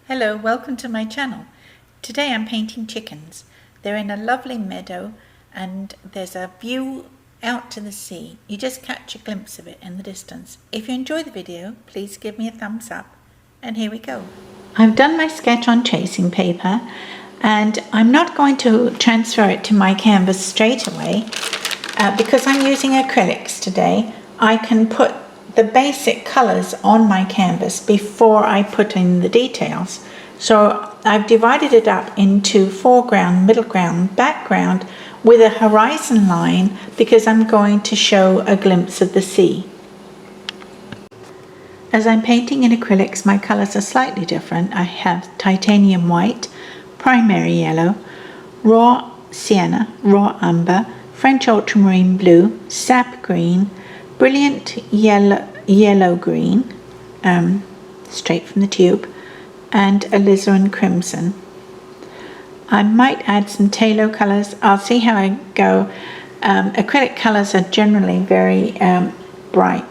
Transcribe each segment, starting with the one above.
Hello, welcome to my channel. Today I'm painting chickens. They're in a lovely meadow and there's a view out to the sea. You just catch a glimpse of it in the distance. If you enjoy the video, please give me a thumbs up. And here we go. I've done my sketch on tracing paper and I'm not going to transfer it to my canvas straight away because I'm using acrylics today. I can put the basic colors on my canvas before I put in the details. So I've divided it up into foreground, middle ground, background with a horizon line because I'm going to show a glimpse of the sea. As I'm painting in acrylics, my colors are slightly different. I have titanium white, primary yellow, raw sienna, raw umber, French ultramarine blue, sap green, brilliant yellow green, straight from the tube, and alizarin crimson. I might add some phthalo colors. I'll see how I go. Acrylic colors are generally very bright,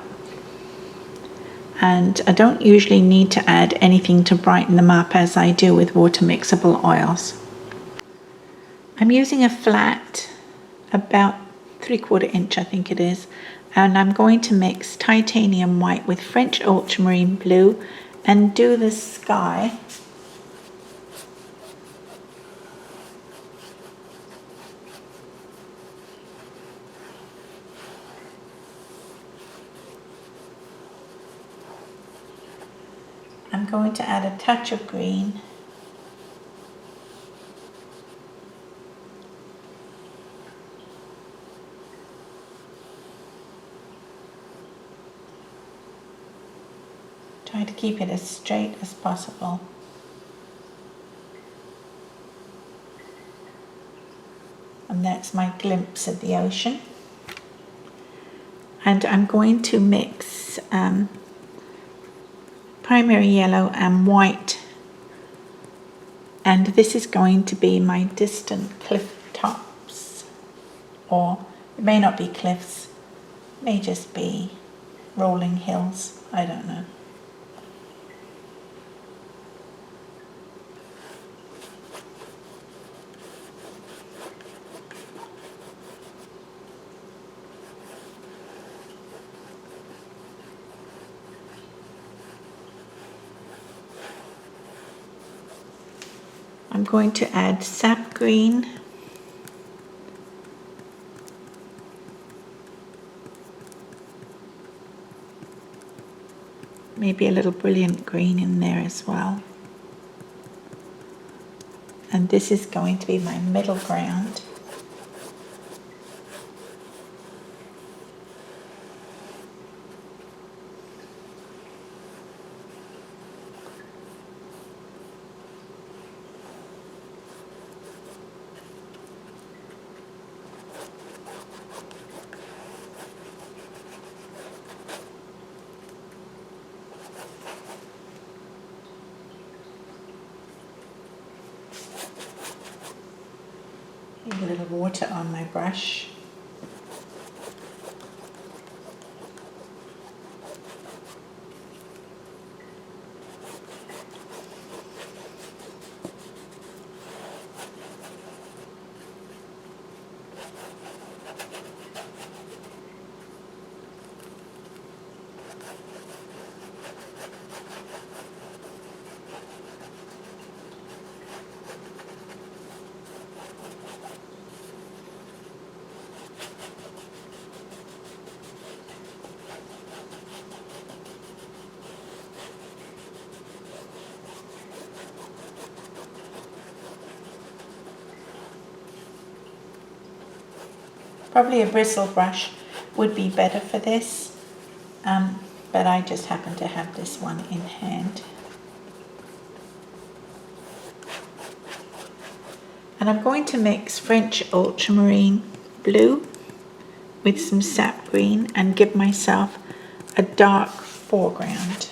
and I don't usually need to add anything to brighten them up as I do with water mixable oils. I'm using a flat, about 3/4 inch I think it is, and I'm going to mix titanium white with French ultramarine blue and do the sky. I'm going to add a touch of green. Try to keep it as straight as possible. And that's my glimpse of the ocean. And I'm going to mix primary yellow and white. And this is going to be my distant cliff tops. Or it may not be cliffs, it may just be rolling hills, I don't know. I'm going to add sap green, maybe a little brilliant green in there as well. And this is going to be my middle ground. A little water on my brush. Probably a bristle brush would be better for this, but I just happen to have this one in hand. And I'm going to mix French ultramarine blue with some sap green and give myself a dark foreground.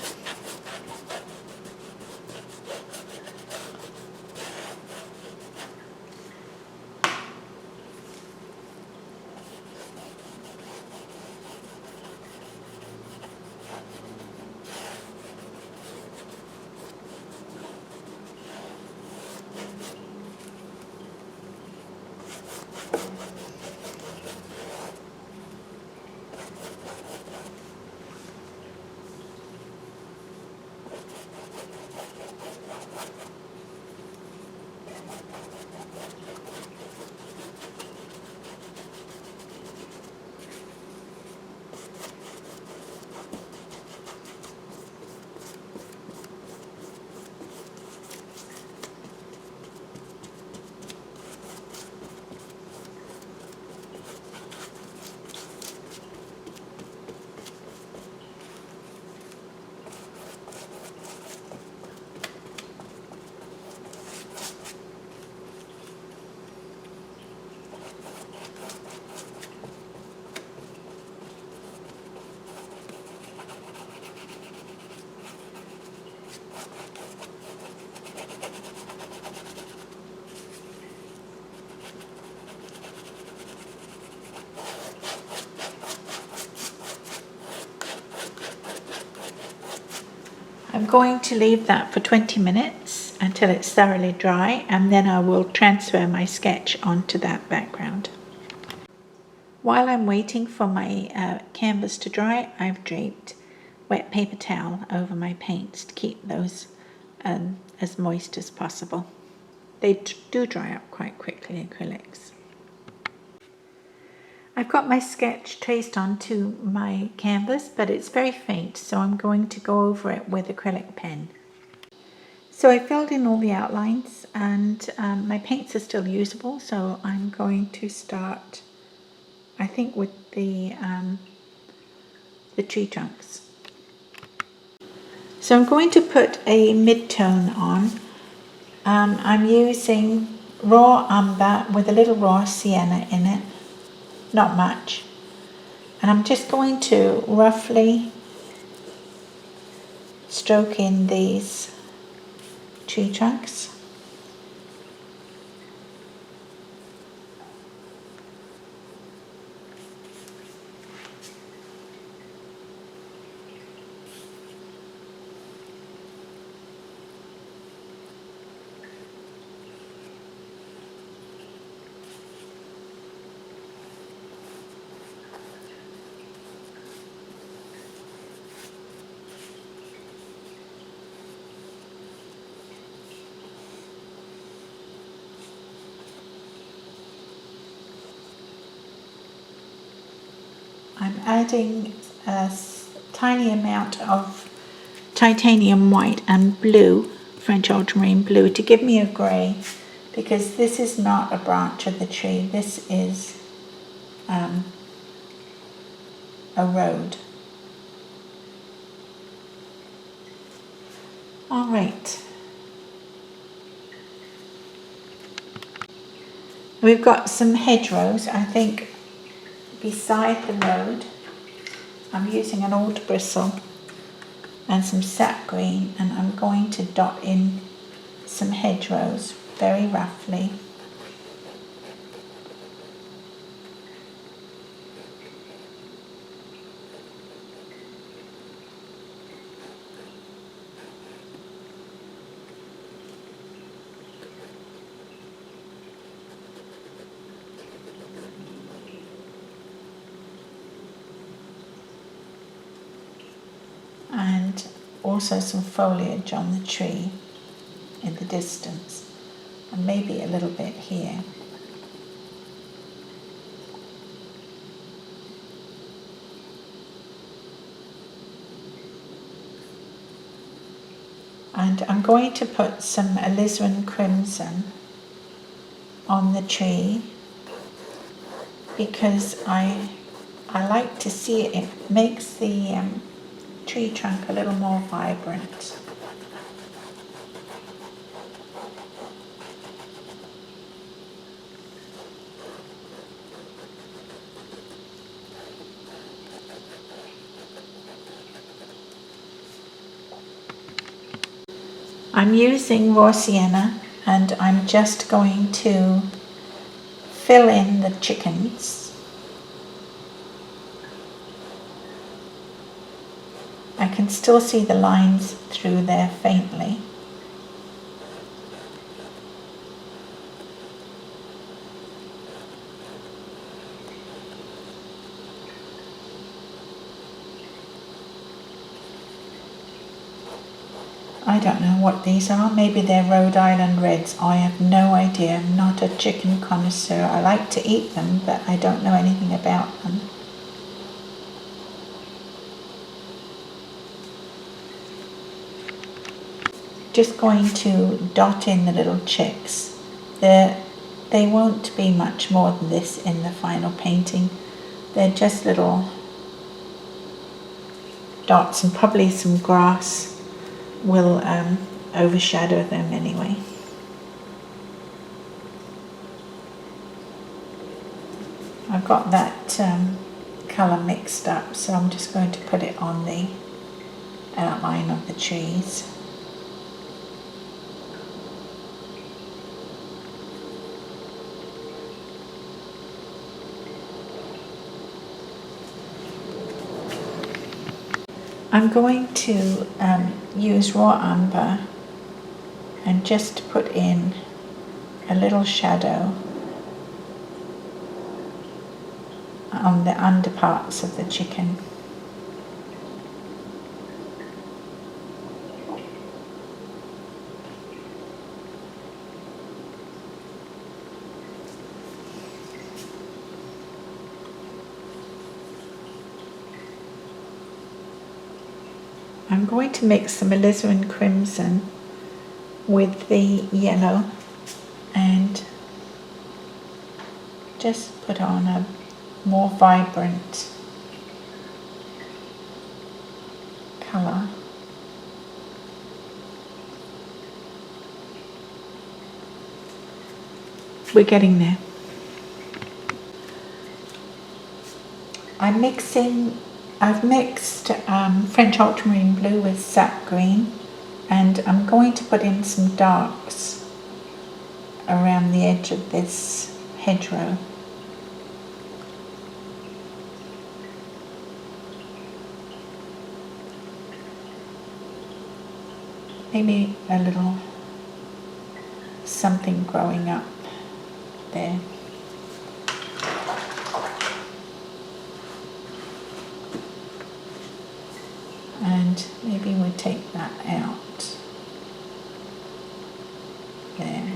I'm going to leave that for 20 minutes until it's thoroughly dry, and then I will transfer my sketch onto that background. While I'm waiting for my canvas to dry, I've draped wet paper towel over my paints to keep those as moist as possible. They do dry up quite quickly, acrylics. I've got my sketch traced onto my canvas, but it's very faint, so I'm going to go over it with acrylic pen. So I filled in all the outlines, and my paints are still usable, so I'm going to start, I think, with the tree trunks. So I'm going to put a mid-tone on. I'm using raw umber with a little raw sienna in it, not much. And I'm just going to roughly stroke in these tree trunks. I'm adding a tiny amount of titanium white and blue, French ultramarine blue, to give me a grey, because this is not a branch of the tree, this is a road. All right. We've got some hedgerows, I think, beside the road. I'm using an old bristle and some sap green, and I'm going to dot in some hedgerows very roughly. And also some foliage on the tree in the distance, and maybe a little bit here. And I'm going to put some alizarin crimson on the tree because I like to see it. It makes the tree trunk a little more vibrant. I'm using raw sienna, and I'm just going to fill in the chickens. I can still see the lines through there faintly. I don't know what these are. Maybe they're Rhode Island Reds. I have no idea. I'm not a chicken connoisseur. I like to eat them, but I don't know anything about them. Just going to dot in the little chicks. They won't be much more than this in the final painting. They're just little dots, and probably some grass will overshadow them anyway. I've got that colour mixed up, so I'm just going to put it on the outline of the trees. I'm going to use raw umber and just put in a little shadow on the underparts of the chicken. I'm going to mix some alizarin crimson with the yellow and just put on a more vibrant colour. We're getting there. I've mixed French ultramarine blue with sap green, and I'm going to put in some darks around the edge of this hedgerow. Maybe a little something growing up there. And maybe we'll take that out there.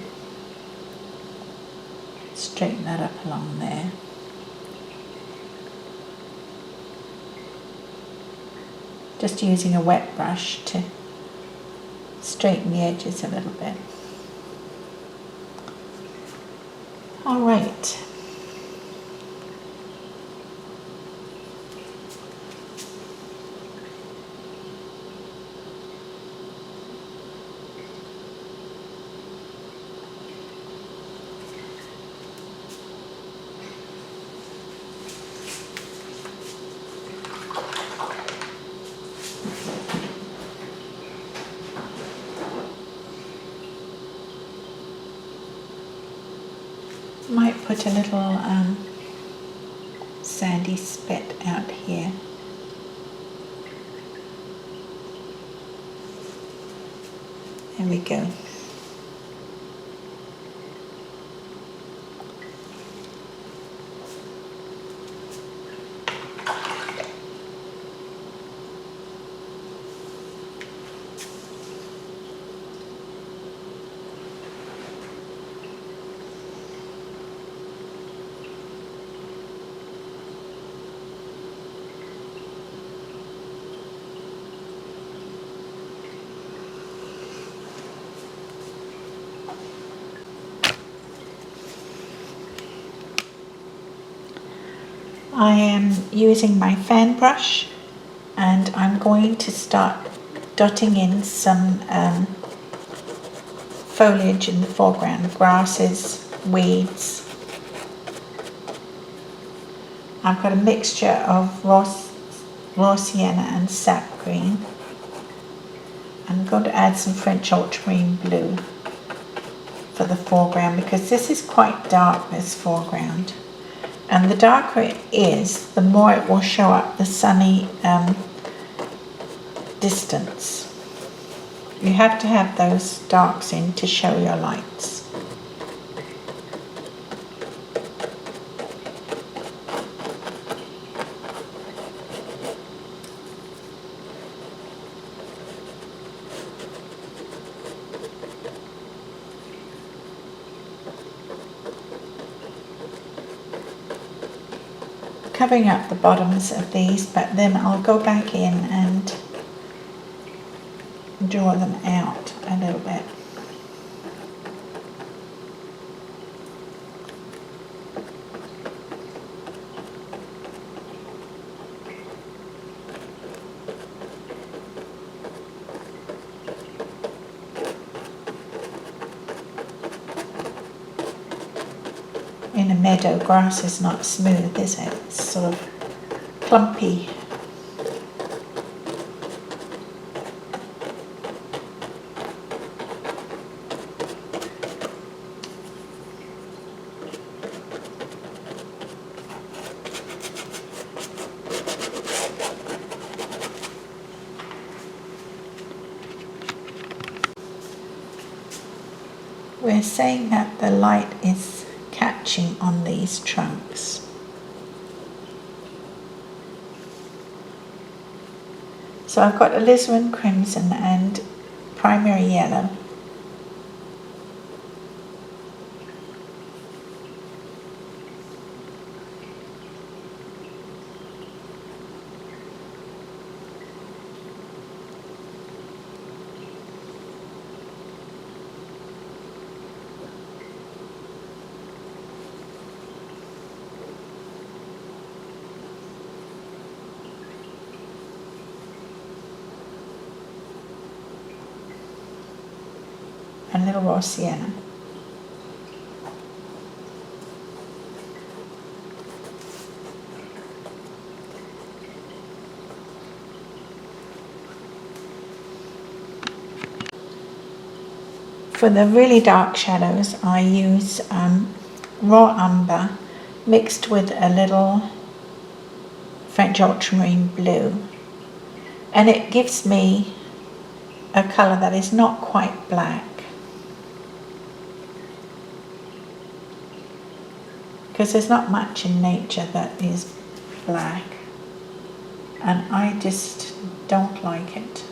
Straighten that up along there. Just using a wet brush to straighten the edges a little bit. All right. Might put a little sandy spit out here. There we go. I am using my fan brush and I'm going to start dotting in some foliage in the foreground, grasses, weeds. I've got a mixture of raw sienna and sap green. I'm going to add some French ultramarine blue for the foreground because this is quite dark, this foreground. And the darker it is, the more it will show up the sunny distance. You have to have those darks in to show your lights. covering up the bottoms of these, but then I'll go back in and draw them out a little bit. In a meadow, grass is not smooth, is it? It's sort of clumpy. We're saying that the light is catching on these trunks. So I've got alizarin crimson and primary yellow. And little raw sienna. For the really dark shadows, I use raw umber mixed with a little French ultramarine blue, and it gives me a colour that is not quite black, because there's not much in nature that is black, and I just don't like it.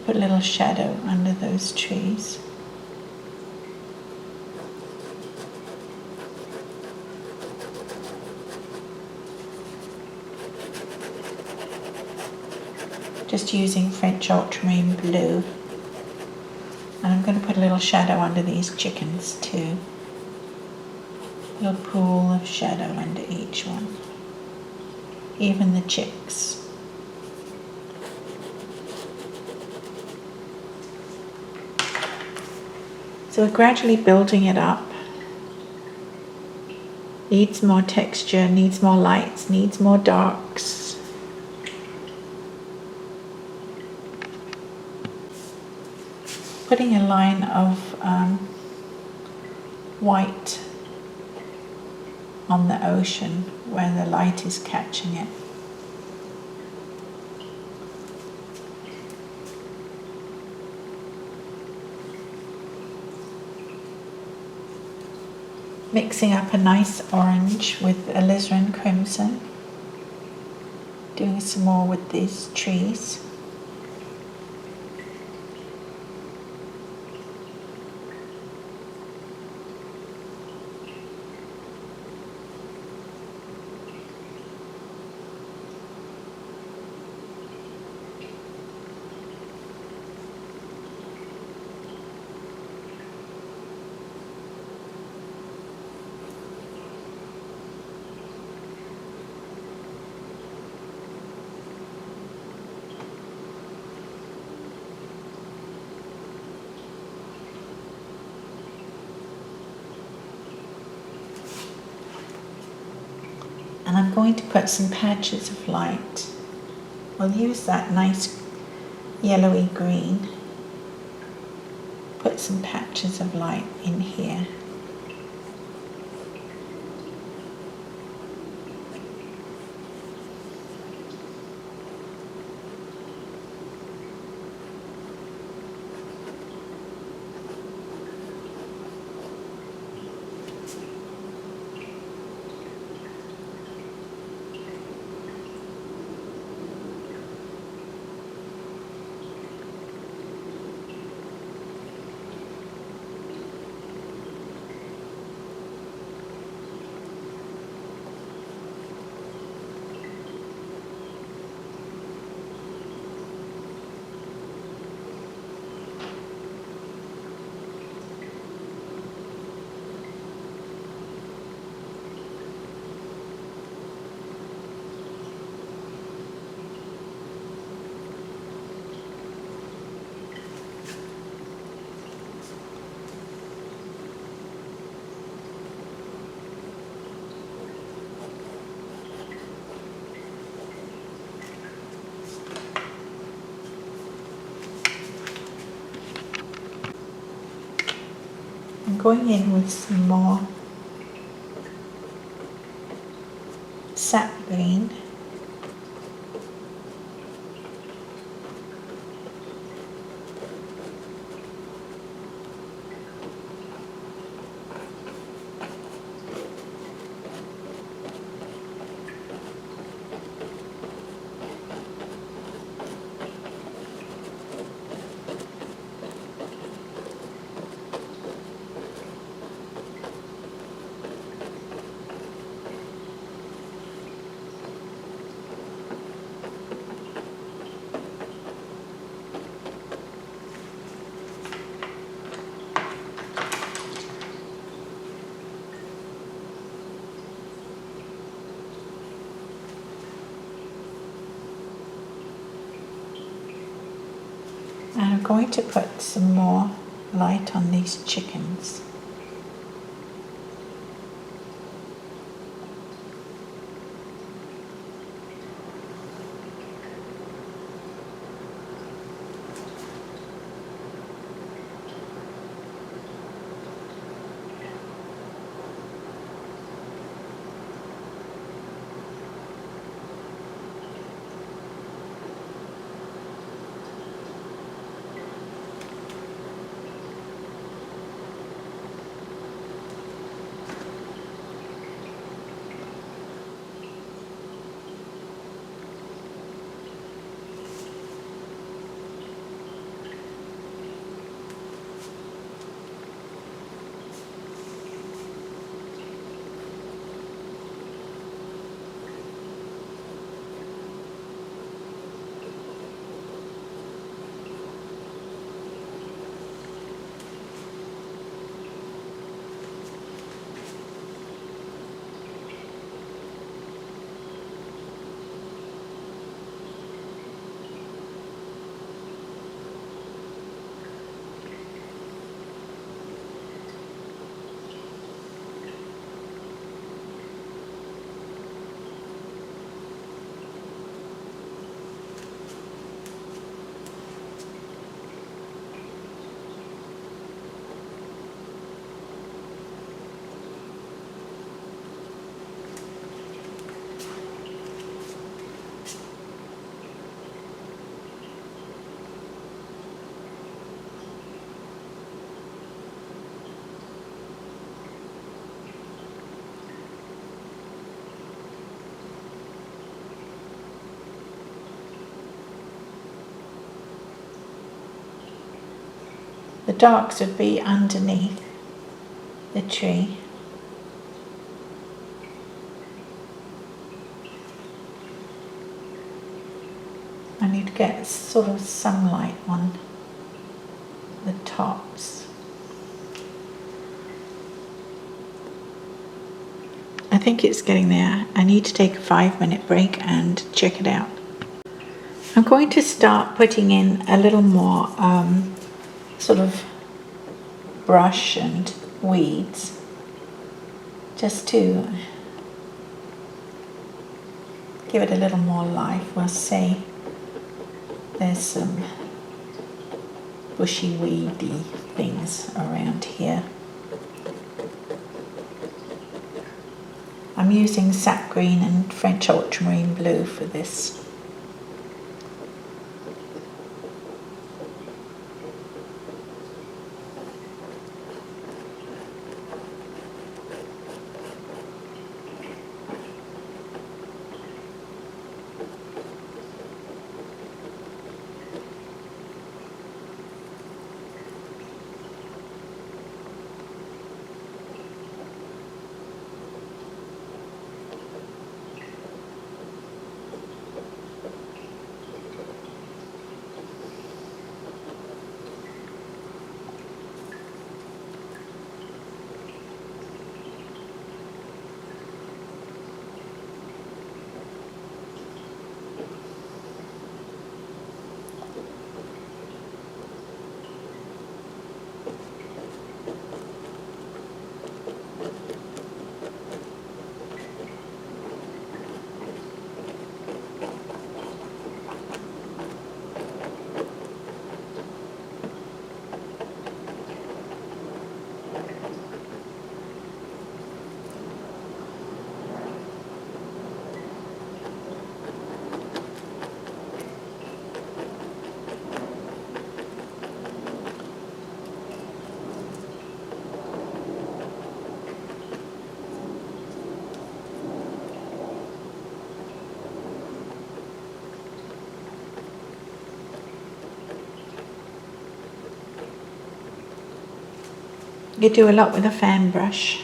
Put a little shadow under those trees. Just using French ultramarine blue. And I'm going to put a little shadow under these chickens too. A little pool of shadow under each one. Even the chicks. So we're gradually building it up. Needs more texture, needs more lights, needs more darks. Putting a line of white on the ocean where the light is catching it. Mixing up a nice orange with alizarin crimson. Doing some more with these trees. And I'm going to put some patches of light. I'll use that nice yellowy green. Put some patches of light in here. I'm going in with some more sap green. And I'm going to put some more light on these chickens. The darks would be underneath the tree. I need to get sort of sunlight on the tops. I think it's getting there. I need to take a 5-minute break and check it out. I'm going to start putting in a little more sort of brush and weeds, just to give it a little more life. We'll see. There's some bushy weedy things around here. I'm using sap green and French ultramarine blue for this. You do a lot with a fan brush.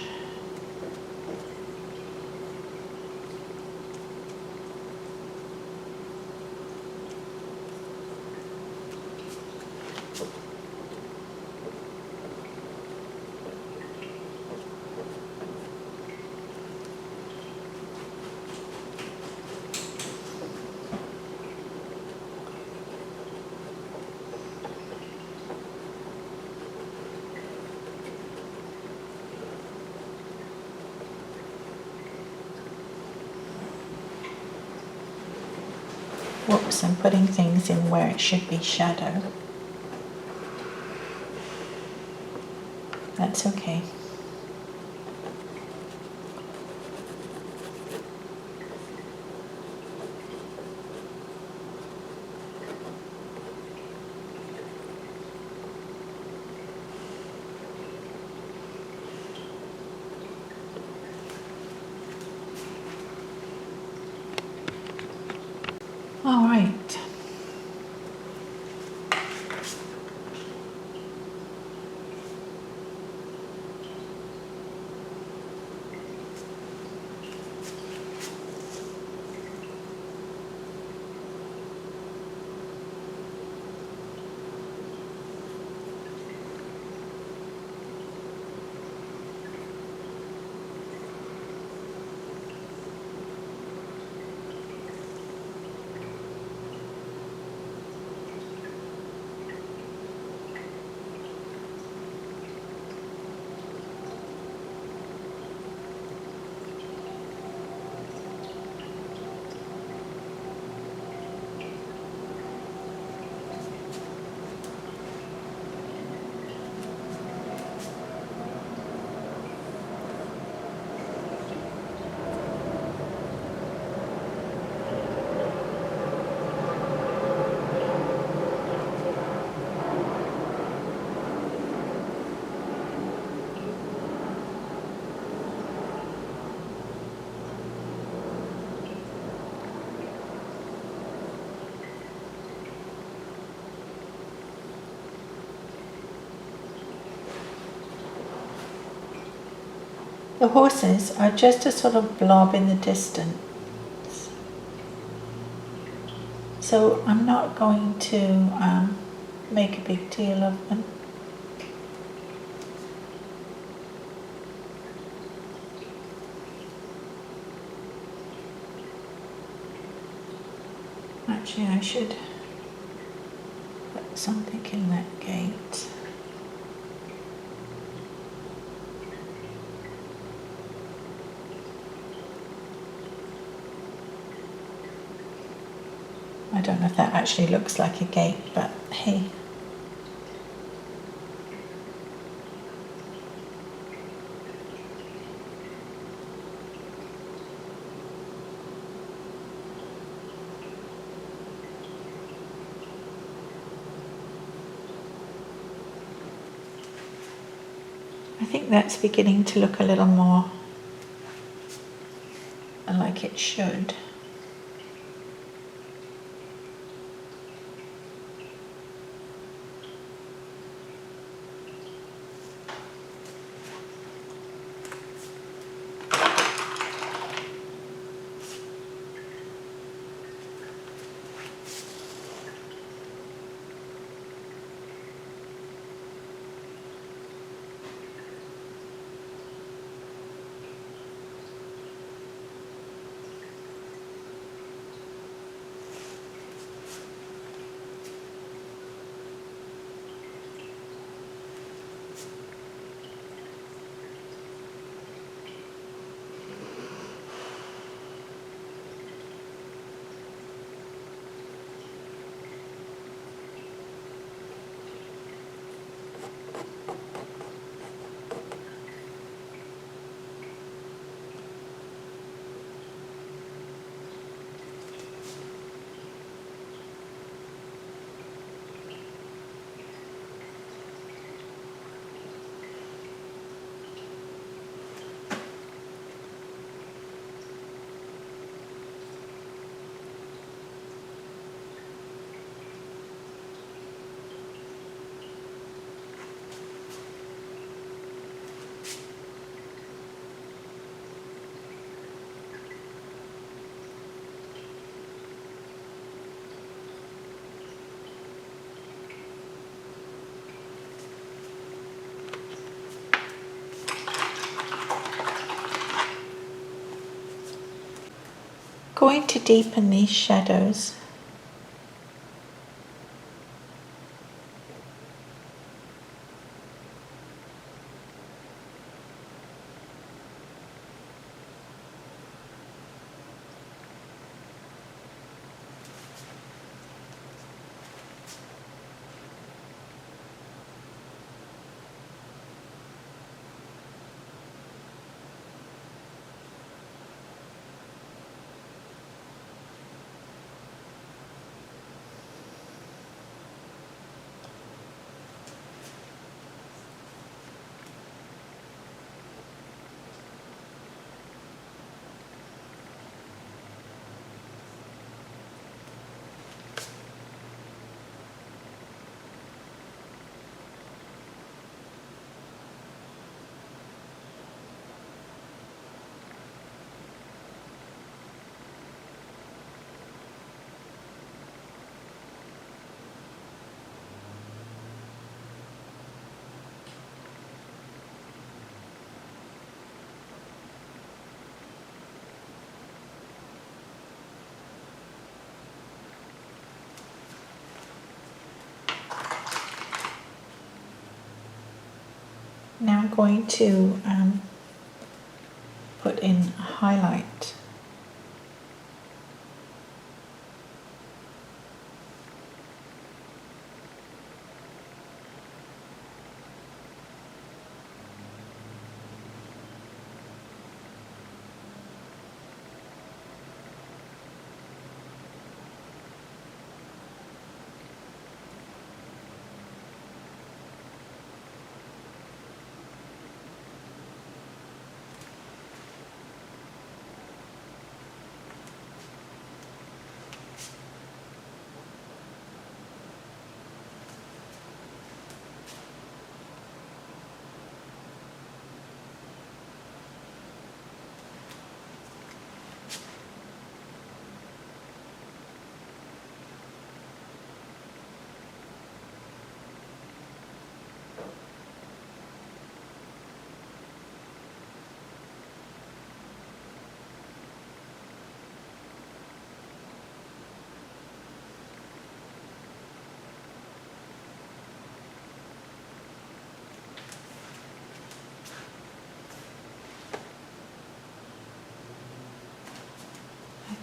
Whoops, I'm putting things in where it should be shadow. That's okay. All right. The horses are just a sort of blob in the distance. So I'm not going to make a big deal of them. Actually, I should put something in that gate. don't know if that actually looks like a gate, but hey. I think that's beginning to look a little more like it should. Going to deepen these shadows. Now I'm going to put in a highlight.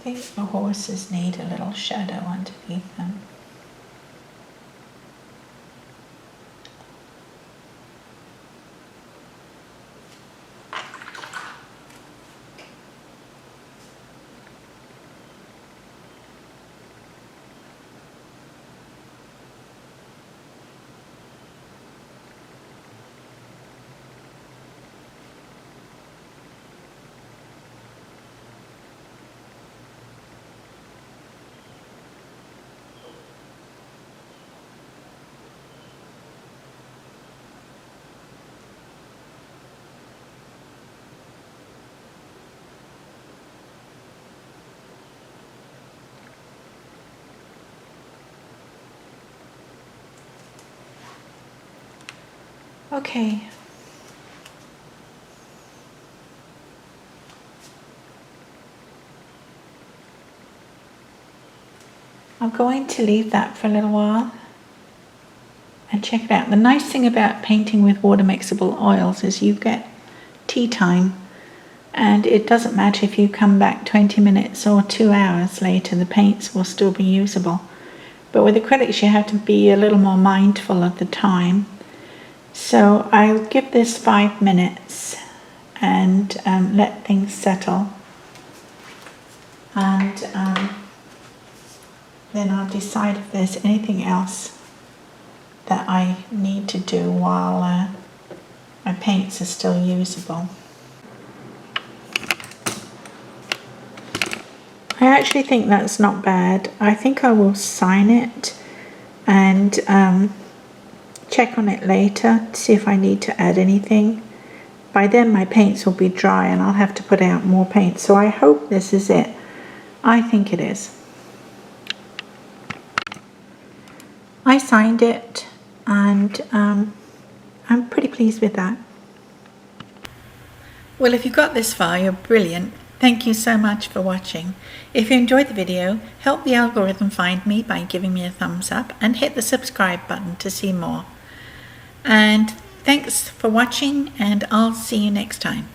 think the horses need a little shadow underneath them. Okay. I'm going to leave that for a little while and check it out. The nice thing about painting with water mixable oils is you get tea time, and it doesn't matter if you come back 20 minutes or 2 hours later, the paints will still be usable. But with acrylics you have to be a little more mindful of the time. So I'll give this 5 minutes and let things settle, and then I'll decide if there's anything else that I need to do while my paints are still usable. I actually think that's not bad. I think I will sign it and check on it later to see if I need to add anything. By then my paints will be dry and I'll have to put out more paint. So I hope this is it. I think it is. I signed it and I'm pretty pleased with that. Well, if you got this far, you're brilliant. Thank you so much for watching. If you enjoyed the video, help the algorithm find me by giving me a thumbs up and hit the subscribe button to see more. And thanks for watching, and I'll see you next time.